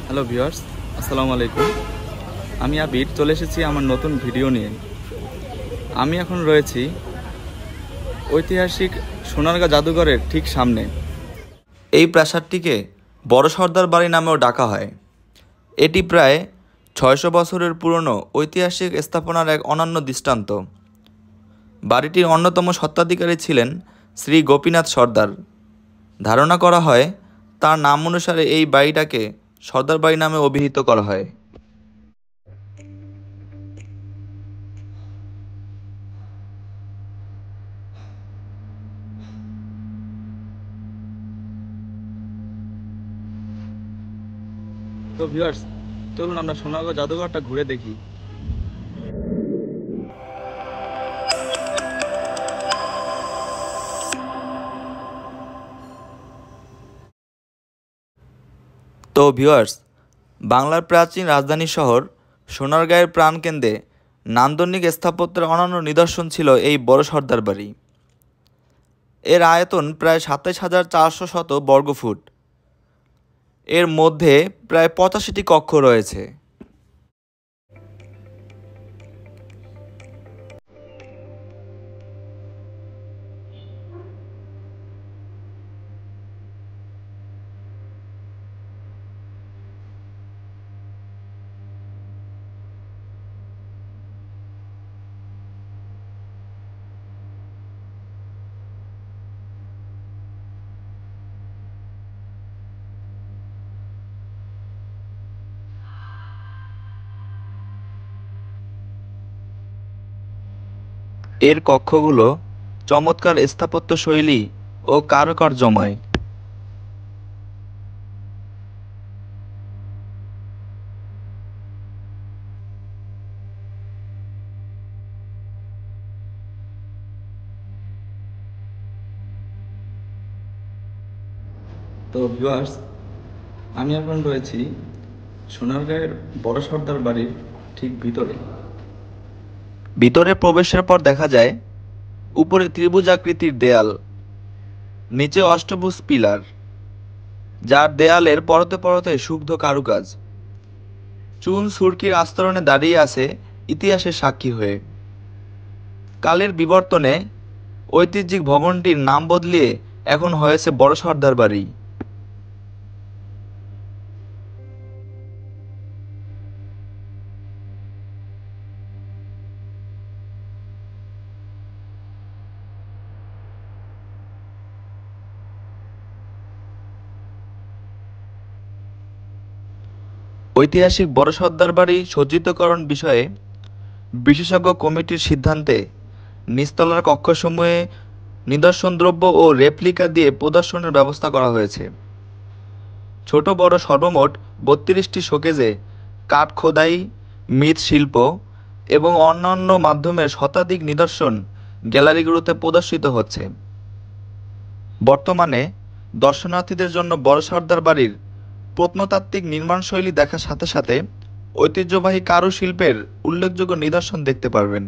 Hello viewers, আসসালামু আলাইকুম। আমি আবির চলে এসেছি আমার নতুন ভিডিও নিয়ে। আমি এখন রয়েছি ঐতিহাসিক সোনারগাঁ জাদুঘরের ঠিক সামনে। এই প্রাসাদটিকে বড় সর্দার বাড়ি নামেও ডাকা হয়। এটি প্রায় ৬০০ বছরের পুরনো ঐতিহাসিক স্থাপনার এক অনন্য দৃষ্টান্ত। বাড়িটির অন্যতম স্বত্বাধিকারী ছিলেন শ্রী গোপীনাথ সর্দার। ধারণা করা হয় তার নাম অনুসারে এই বাড়িটাকে সর্দার বাড়ি নামে অভিহিত করা হয়। তো ভিউয়ার্স, চলুন আমরা সোনারগাঁও জাদুঘরটা ঘুরে দেখি। তো ভিউয়ার্স, বাংলার প্রাচীন রাজধানী শহর সোনারগাঁয়ের প্রাণকেন্দ্রে নান্দনিক স্থাপত্যের অনন্য নিদর্শন ছিল এই বড় সর্দার বাড়ি। এর আয়তন প্রায় ২৭,৪০০ বর্গফুট। এর মধ্যে প্রায় ৮৫টি কক্ষ রয়েছে। এর কক্ষগুলো চমৎকার স্থাপত্যশৈলী ও কারুকার্যময়। তো ভিউয়ার্স, আমি এখন রয়েছি সোনারগাঁয়ের বড় সর্দার বাড়ির ঠিক ভিতরে। ভিতরে প্রবেশের পর দেখা যায় উপরে ত্রিভুজাকৃতির দেয়াল, নিচে অষ্টভুজ পিলার, যার দেয়ালের পরতে পরতে সূক্ষ্ম কারুকাজ। চুন সুরকির আস্তরণে দাঁড়িয়ে আছে ইতিহাসের সাক্ষী হয়ে। কালের বিবর্তনে ঐতিহ্যিক ভবনটির নাম বদলিয়ে এখন হয়েছে বড় সর্দার বাড়ি। ঐতিহাসিক বড় সর্দার বাড়ি সজ্জিতকরণ বিষয়ে বিশেষজ্ঞ কমিটির সিদ্ধান্তে নিচতলার কক্ষসমূহে নিদর্শনদ্রব্য ও রেপ্লিকা দিয়ে প্রদর্শনের ব্যবস্থা করা হয়েছে। ছোট বড় সর্বমোট ৩২টি শোকেজে কাঠ খোদাই, মৃৎশিল্প এবং অন্যান্য মাধ্যমের শতাধিক নিদর্শন গ্যালারিগুলোতে প্রদর্শিত হচ্ছে। বর্তমানে দর্শনার্থীদের জন্য বড় সর্দার বাড়ির প্রত্নতাত্ত্বিক নির্মাণশৈলী দেখার সাথে সাথে ঐতিহ্যবাহী কারুশিল্পের উল্লেখযোগ্য নিদর্শন দেখতে পারবেন।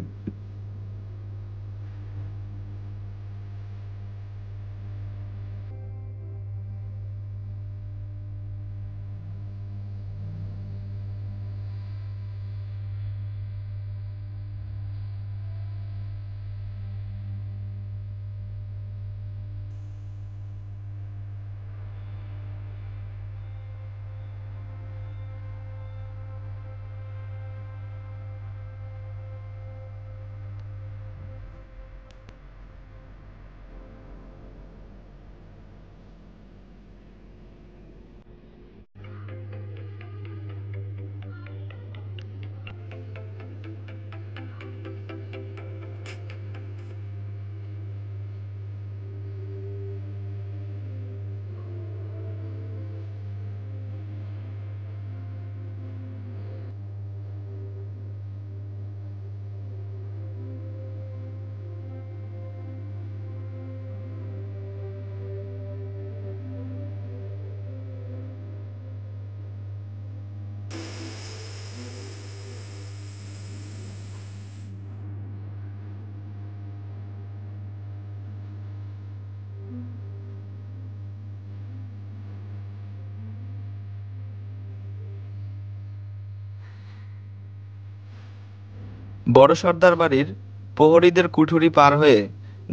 বড় সর্দার বাড়ির প্রহরীদের কুঠুরি পার হয়ে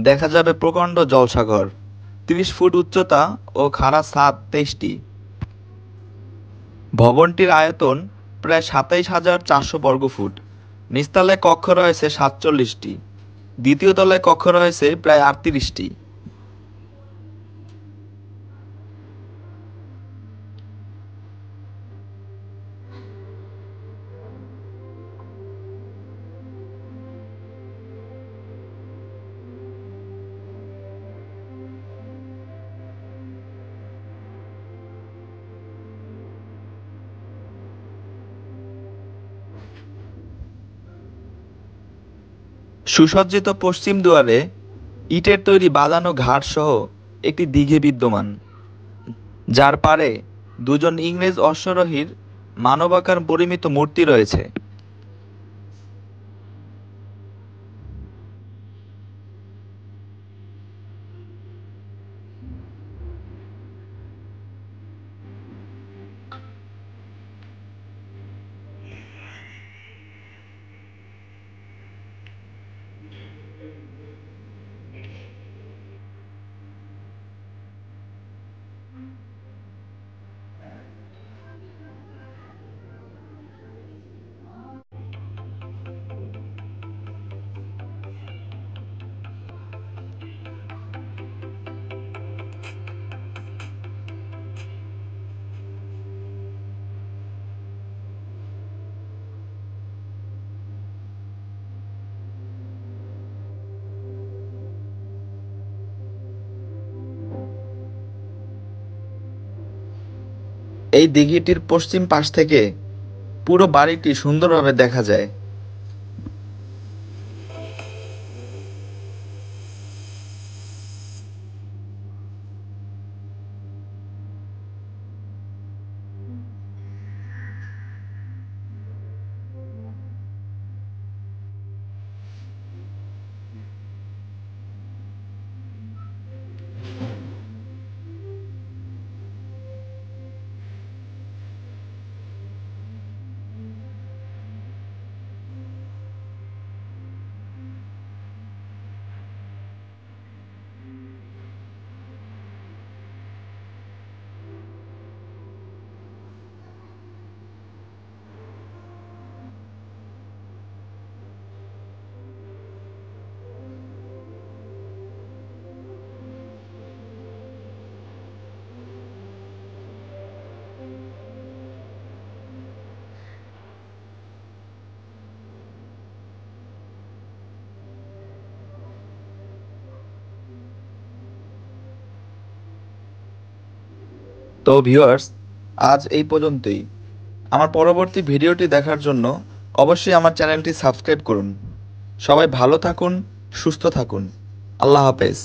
দেখা যাবে প্রকাণ্ড জলসাঘর, ৩০ ফুট উচ্চতা ও খাড়া ছাদ ২৩টি। ভবনটির আয়তন প্রায় ২৭,৪০০ বর্গফুট। নিচতলায় কক্ষ রয়েছে ৪৭টি, দ্বিতীয় তলায় কক্ষ রয়েছে প্রায় ৩৮টি। সুসজ্জিত পশ্চিম দুয়ারে ইটের তৈরি বাঁধানো ঘাট সহ একটি দিঘি বিদ্যমান, যার পাড়ে দুজন ইংরেজ অশ্বারোহীর মানবাকার পরিমিত মূর্তি রয়েছে। এই দিঘিটির পশ্চিম পাশ থেকে পুরো বাড়িটি সুন্দরভাবে দেখা যায়। তো ভিউয়ার্স, আজ এই পর্যন্তই। আমার পরবর্তী ভিডিওটি দেখার জন্য অবশ্যই আমার চ্যানেলটি সাবস্ক্রাইব করুন। সবাই ভালো থাকুন, সুস্থ থাকুন। আল্লাহ হাফেজ।